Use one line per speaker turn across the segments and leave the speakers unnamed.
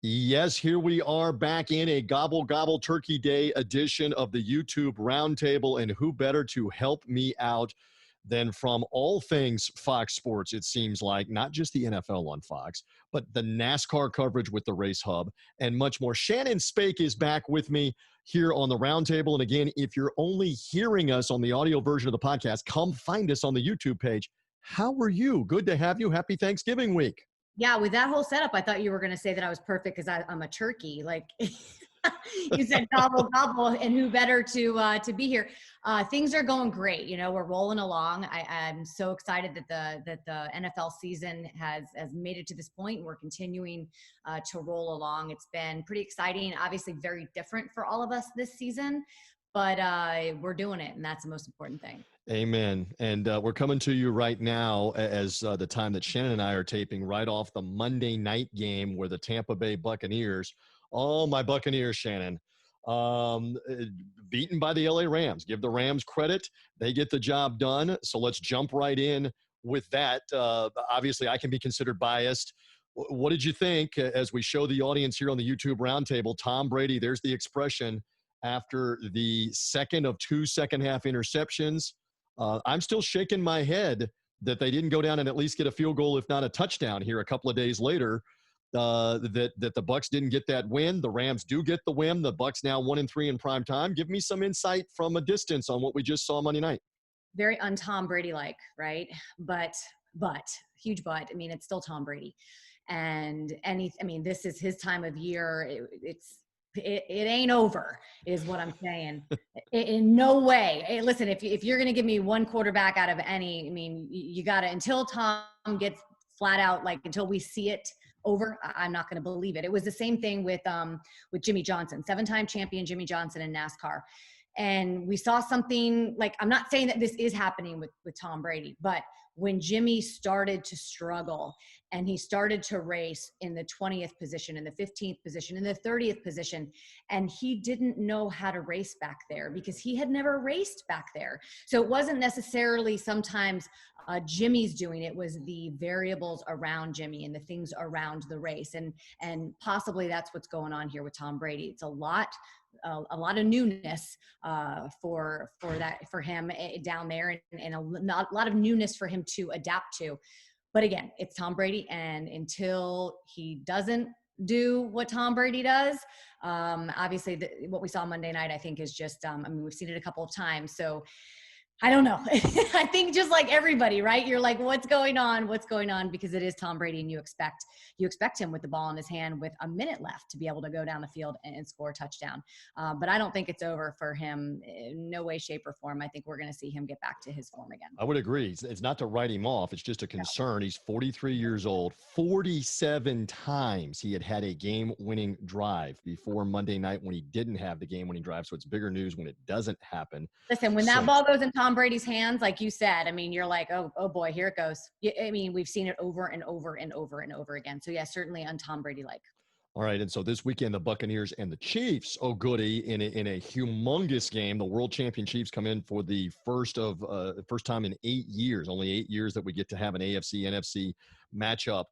Yes, here we are back in a Gobble Gobble Turkey Day edition of the YouTube Roundtable. And who better to help me out than from all things Fox Sports, it seems like, not just the NFL on Fox, but the NASCAR coverage with the Race Hub and much more. Shannon Spake is back with me here on the Roundtable. And again, if you're only hearing us on the audio version of the podcast, come find us on the YouTube page. How are you? Good to have you. Happy Thanksgiving week.
Yeah, with that whole setup, I thought you were going to say that I was perfect because I'm a turkey. Like you said, gobble gobble, and who better to be here? Things are going great. You know, we're rolling along. I'm so excited that the NFL season has made it to this point, and we're continuing to roll along. It's been pretty exciting. Obviously, very different for all of us this season, but we're doing it, and that's the most important thing.
Amen. And we're coming to you right now as the time that Shannon and I are taping right off the Monday night game where the Tampa Bay Buccaneers, oh, my Buccaneers, Shannon, beaten by the LA Rams. Give the Rams credit. They get the job done. So let's jump right in with that. Obviously, I can be considered biased. What did you think as we show the audience here on the YouTube Roundtable? Tom Brady, there's the expression after the second of two second-half interceptions. I'm still shaking my head that they didn't go down and at least get a field goal, if not a touchdown, here a couple of days later. That the Bucs didn't get that win. The Rams do get the win. The Bucs now 1-3 in prime time. Give me some insight from a distance on what we just saw Monday night.
Very un-Tom Brady-like, right? But huge but. I mean, it's still Tom Brady, and this is his time of year. It ain't over is what I'm saying. In no way. Hey, listen, if you're going to give me one quarterback out of any, I mean, you got to, until Tom gets flat out, like until we see it over, I'm not going to believe it. It was the same thing with Jimmy Johnson, 7-time champion Jimmy Johnson in NASCAR. And we saw something like, I'm not saying that this is happening with Tom Brady, but when Jimmy started to struggle and he started to race in the 20th position, in the 15th position, in the 30th position, and he didn't know how to race back there because he had never raced back there. So it wasn't necessarily sometimes Jimmy's doing it, was the variables around Jimmy and the things around the race. And possibly that's what's going on here with Tom Brady. It's a lot of newness for him down there, and a lot of newness for him to adapt to. But again, it's Tom Brady, and until he doesn't do what Tom Brady does, obviously what we saw Monday night, I think, is just, we've seen it a couple of times. So I don't know. I think just like everybody, right? You're like, what's going on? What's going on? Because it is Tom Brady, and you expect him with the ball in his hand with a minute left to be able to go down the field and score a touchdown. But I don't think it's over for him in no way, shape, or form. I think we're going to see him get back to his form again.
I would agree. It's not to write him off. It's just a concern. He's 43 years old. 47 times he had a game-winning drive before Monday night when he didn't have the game-winning drive. So it's bigger news when it doesn't happen.
Listen, when that ball goes in Tom Brady's hands, like you said, I mean, you're like, oh boy, here it goes. I mean, we've seen it over and over and over and over again. So yeah, certainly un-Tom Brady-like.
All right, and so this weekend, the Buccaneers and the Chiefs, oh goody, in a humongous game. The World Champion Chiefs come in for the first time in 8 years, only 8 years that we get to have an AFC-NFC matchup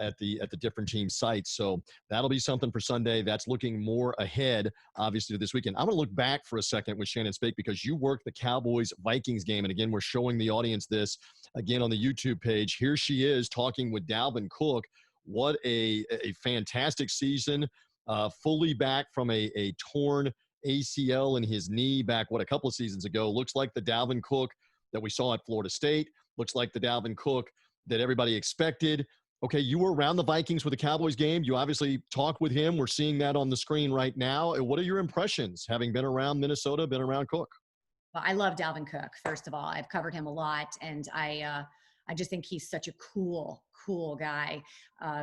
at the different team sites. So that'll be something for Sunday. That's looking more ahead, obviously, to this weekend. I'm going to look back for a second with Shannon Spake because you worked the Cowboys-Vikings game. And again, we're showing the audience this again on the YouTube page. Here she is talking with Dalvin Cook. What a fantastic season, fully back from a torn ACL in his knee back, a couple of seasons ago. Looks like the Dalvin Cook that we saw at Florida State. Looks like the Dalvin Cook that everybody expected. Okay, you were around the Vikings with the Cowboys game. You obviously talked with him. We're seeing that on the screen right now. What are your impressions, having been around Minnesota, been around Cook?
Well, I love Dalvin Cook, first of all. I've covered him a lot, and I just think he's such a cool guy,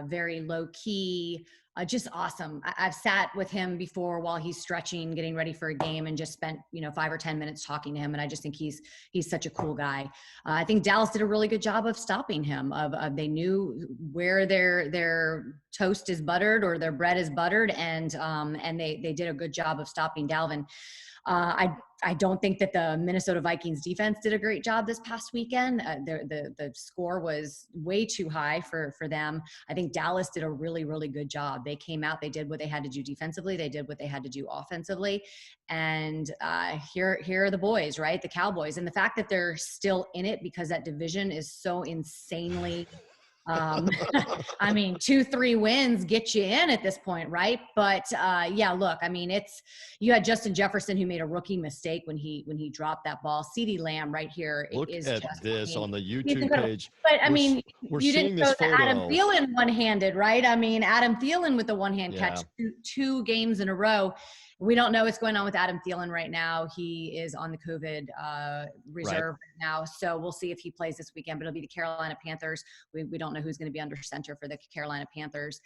very low key, just awesome. I've sat with him before while he's stretching, getting ready for a game, and just spent 5 or 10 minutes talking to him. And I just think he's such a cool guy. I think Dallas did a really good job of stopping him. They knew where their toast is buttered or their bread is buttered, and they did a good job of stopping Dalvin. I don't think that the Minnesota Vikings defense did a great job this past weekend. The score was way too high high for them. I think Dallas did a really, really good job. They came out, they did what they had to do defensively, they did what they had to do offensively. And here are the boys, right? The Cowboys. And the fact that they're still in it because that division is so insanely I mean, 2-3 wins get you in at this point, right? But yeah, look, I mean, you had Justin Jefferson who made a rookie mistake when he dropped that ball. CeeDee Lamb right here
Look
is
at
just,
this
I mean,
on the YouTube page.
But I mean,
we're
you
seeing
didn't
this
throw the Adam
photo.
Thielen one-handed, right? I mean, Adam Thielen with the one-hand catch two games in a row. We don't know what's going on with Adam Thielen right now. He is on the COVID reserve right now. So we'll see if he plays this weekend, but it'll be the Carolina Panthers. We don't know who's going to be under center for the Carolina Panthers.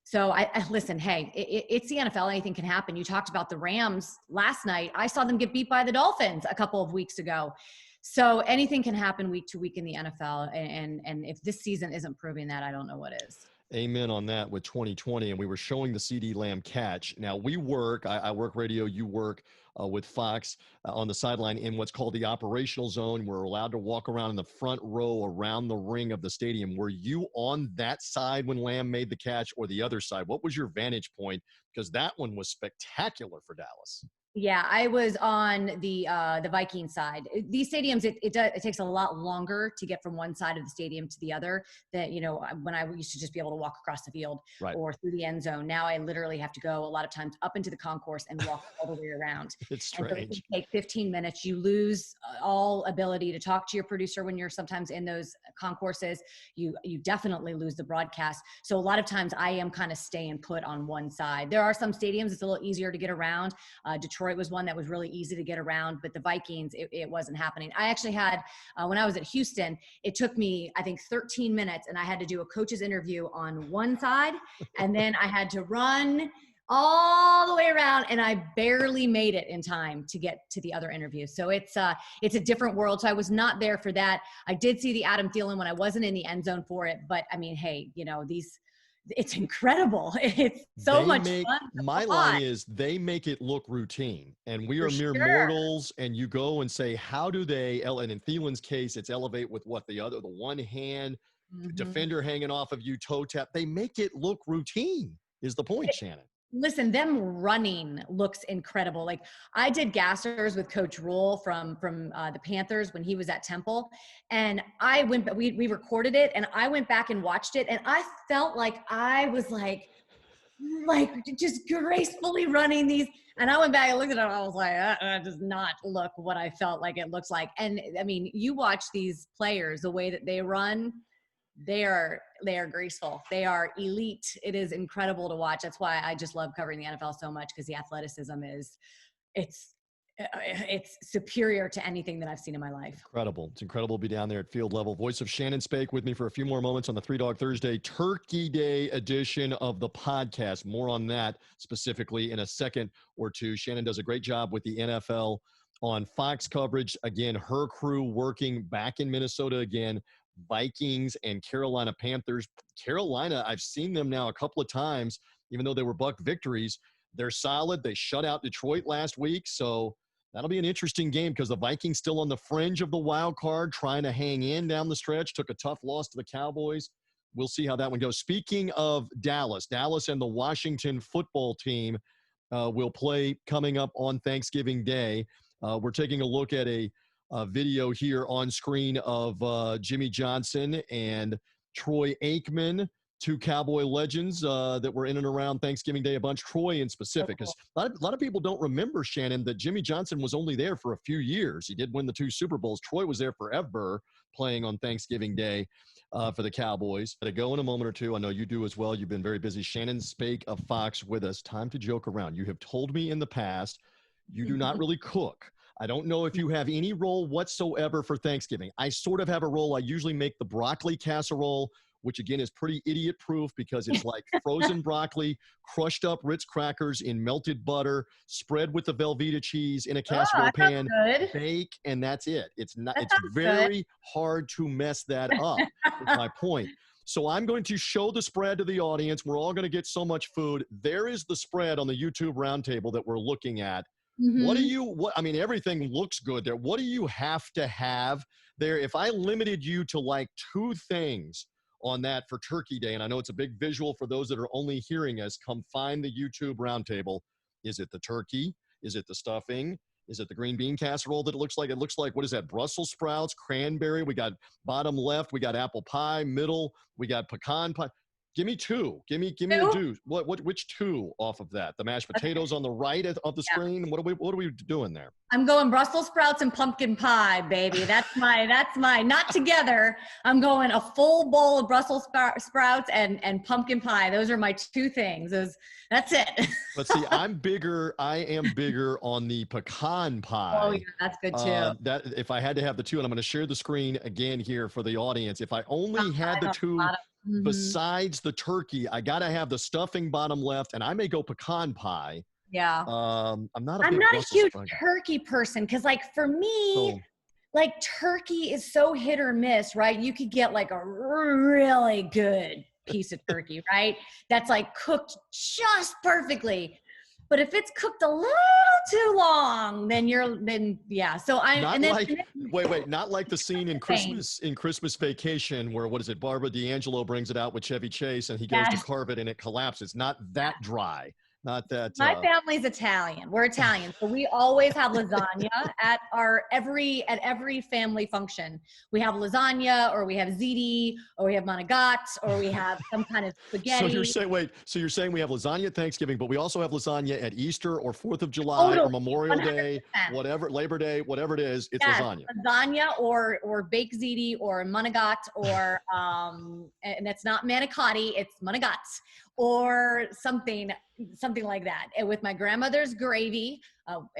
So I listen, hey, it's the NFL. Anything can happen. You talked about the Rams last night. I saw them get beat by the Dolphins a couple of weeks ago. So anything can happen week to week in the NFL. And if this season isn't proving that, I don't know what is.
Amen on that with 2020. And we were showing the CeeDee Lamb catch. Now we work, I work radio, you work with Fox on the sideline in what's called the operational zone. We're allowed to walk around in the front row around the ring of the stadium. Were you on that side when Lamb made the catch or the other side? What was your vantage point? Because that one was spectacular for Dallas.
Yeah, I was on the Vikings side. These stadiums, it takes a lot longer to get from one side of the stadium to the other. That, you know, when I used to just be able to walk across the field or through the end zone. Now I literally have to go a lot of times up into the concourse and walk all the way around.
It's strange.
And so it can take 15 minutes. You lose all ability to talk to your producer when you're sometimes in those concourses. You definitely lose the broadcast. So a lot of times I am kind of staying put on one side. There are some stadiums it's a little easier to get around. Detroit was one that was really easy to get around, but the Vikings, it wasn't happening. I actually had, when I was at Houston, it took me, I think 13 minutes and I had to do a coach's interview on one side and then I had to run all the way around and I barely made it in time to get to the other interview. So it's a different world. So I was not there for that. I did see the Adam Thielen when I wasn't in the end zone for it, but I mean, hey, you know, it's incredible. It's so much fun.
My line is they make it look routine and we are mere mortals and you go and say, how do they, and in Thielen's case, it's elevate with what the one hand defender hanging off of you, toe tap. They make it look routine is the point, Shannon. Listen,
them running looks incredible. Like I did gassers with Coach Rule from the Panthers when he was at Temple, and we recorded it, and I went back and watched it, and I felt like I was like just gracefully running these. And I went back and looked at it, and I was like, that does not look what I felt like it looks like. And I mean, you watch these players, the way that they run. They are graceful. They are elite. It is incredible to watch. That's why I just love covering the NFL so much, because the athleticism it's superior to anything that I've seen in my life.
Incredible. It's incredible to be down there at field level. Voice of Shannon Spake with me for a few more moments on the Three Dog Thursday Turkey Day edition of the podcast. More on that specifically in a second or two. Shannon does a great job with the NFL on Fox coverage. Again, her crew working back in Minnesota again. Vikings and Carolina Panthers. Carolina, I've seen them now a couple of times, even though they were Buck victories. They're solid. They shut out Detroit last week, so that'll be an interesting game because the Vikings still on the fringe of the wild card, trying to hang in down the stretch. Took a tough loss to the Cowboys. We'll see how that one goes. Speaking of Dallas and the Washington football team will play coming up on Thanksgiving Day. We're taking a look at a video here on screen of Jimmy Johnson and Troy Aikman, two Cowboy legends that were in and around Thanksgiving Day a bunch. Troy in specific, because a lot of people don't remember, Shannon, that Jimmy Johnson was only there for a few years. He did win the 2 Super Bowls. Troy was there forever playing on Thanksgiving Day for the Cowboys. To go in a moment or two. I know you do as well. You've been very busy. Shannon Spake of Fox with us. Time to joke around. You have told me in the past you do not really cook. I don't know if you have any role whatsoever for Thanksgiving. I sort of have a role. I usually make the broccoli casserole, which again is pretty idiot proof because it's like frozen broccoli, crushed up Ritz crackers in melted butter, spread with the Velveeta cheese in a casserole pan, bake, and that's it. It's very hard to mess that up, is my point. So I'm going to show the spread to the audience. We're all going to get so much food. There is the spread on the YouTube roundtable that we're looking at. I mean, everything looks good there. What do you have to have there? If I limited you to like 2 things on that for Turkey Day. And I know it's a big visual for those that are only hearing us. Come find the YouTube roundtable. Is it the turkey? Is it the stuffing? Is it the green bean casserole that it looks like? It looks like, what is that? Brussels sprouts, cranberry. We got bottom left. We got apple pie. Middle, we got pecan pie. Give me two. Give me a do. Which two off of that? The mashed potatoes on the right of the screen. What are we doing there?
I'm going Brussels sprouts and pumpkin pie, baby. That's my not together. I'm going a full bowl of Brussels sprouts and pumpkin pie. Those are my two things. That's it.
But see, I am bigger on the pecan pie.
Oh yeah, that's good too.
That if I had to have the two, and I'm going to share the screen again here for the audience. If I only had the two. Besides the turkey, I got to have the stuffing bottom left, and I may go pecan pie.
Yeah.
I'm not
a huge turkey person because, like, for me, like, turkey is so hit or miss, right? You could get like a really good piece of turkey, right? That's like cooked just perfectly. But if it's cooked a little too long, then yeah. So
not like the scene in Christmas Vacation where, what is it? Barbara D'Angelo brings it out with Chevy Chase and he goes to carve it and it collapses. Not that dry. Not that.
My family's Italian. We're Italian, so we always have lasagna at every family function. We have lasagna, or we have ziti, or we have manigat, or we have some kind of spaghetti.
So you're saying we have lasagna at Thanksgiving, but we also have lasagna at Easter or 4th of July or Memorial 100%. Day, whatever, Labor Day, whatever it is. It's lasagna. Lasagna
or baked ziti or manigat or and it's not manicotti, it's manigat or something like that. And with my grandmother's gravy,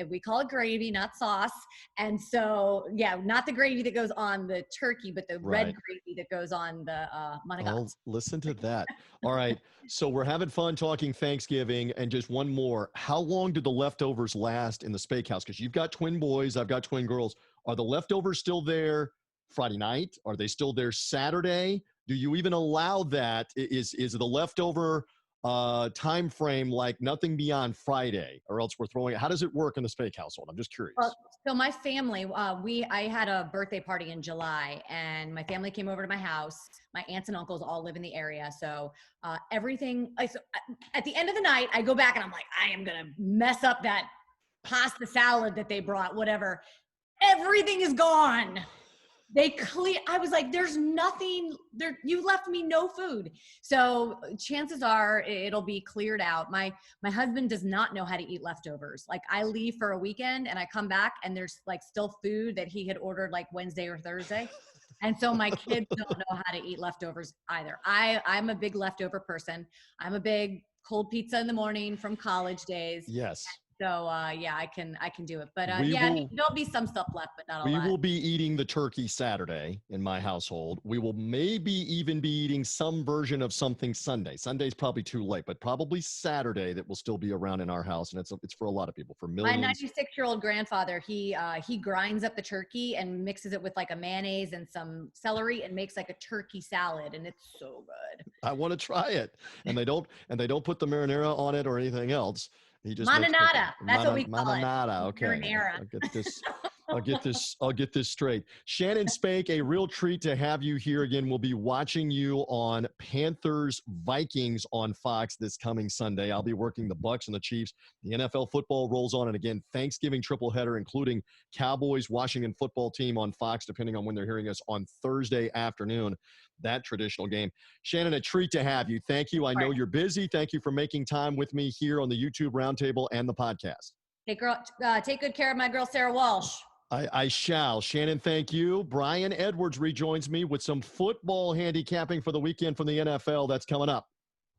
we call it gravy, not sauce. And so, not the gravy that goes on the turkey, but the red gravy that goes on the manigat.
Oh, listen to that. All right. So we're having fun talking Thanksgiving. And just one more. How long do the leftovers last in the Spake House? Because you've got twin boys, I've got twin girls. Are the leftovers still there Friday night? Are they still there Saturday? Do you even allow that? Is the leftover time frame like nothing beyond Friday, or else we're throwing it? How does it work in the Spake household? I'm just curious.
So my family, I had a birthday party in July, and my family came over to my house. My aunts and uncles all live in the area, so everything. At the end of the night, I go back and I'm like, I am gonna mess up that pasta salad that they brought. Whatever, everything is gone. I was like, there's nothing there. You left me no food. So chances are it'll be cleared out. My husband does not know how to eat leftovers. Like, I leave for a weekend and I come back and there's like still food that he had ordered like Wednesday or Thursday. And so my kids don't know how to eat leftovers either. I'm a big leftover person. I'm a big cold pizza in the morning from college days.
Yes.
So, I can do it. But, there'll be some stuff left, but not a lot.
We will be eating the turkey Saturday in my household. We will maybe even be eating some version of something Sunday. Sunday's probably too late, but probably Saturday that will still be around in our house. And it's for a lot of people, for millions.
My 96-year-old grandfather, he grinds up the turkey and mixes it with like a mayonnaise and some celery and makes like a turkey salad. And it's so good.
I want to try it. And they don't put the marinara on it or anything else. He just
Mananata. That's what we call
Mananata.
it.
Okay. I'll get this straight. Shannon Spake, a real treat to have you here again. We'll be watching you on Panthers Vikings on Fox this coming Sunday. I'll be working the Bucs and the Chiefs. The NFL football rolls on, and again, Thanksgiving triple header, including Cowboys Washington football team on Fox, depending on when they're hearing us on Thursday afternoon. That traditional game. Shannon, a treat to have you. Thank you. I know you're busy. Thank you for making time with me here on the YouTube Roundtable and the podcast.
Take good care of my girl, Sarah Walsh.
I shall. Shannon, thank you. Brian Edwards rejoins me with some football handicapping for the weekend from the NFL. That's coming up.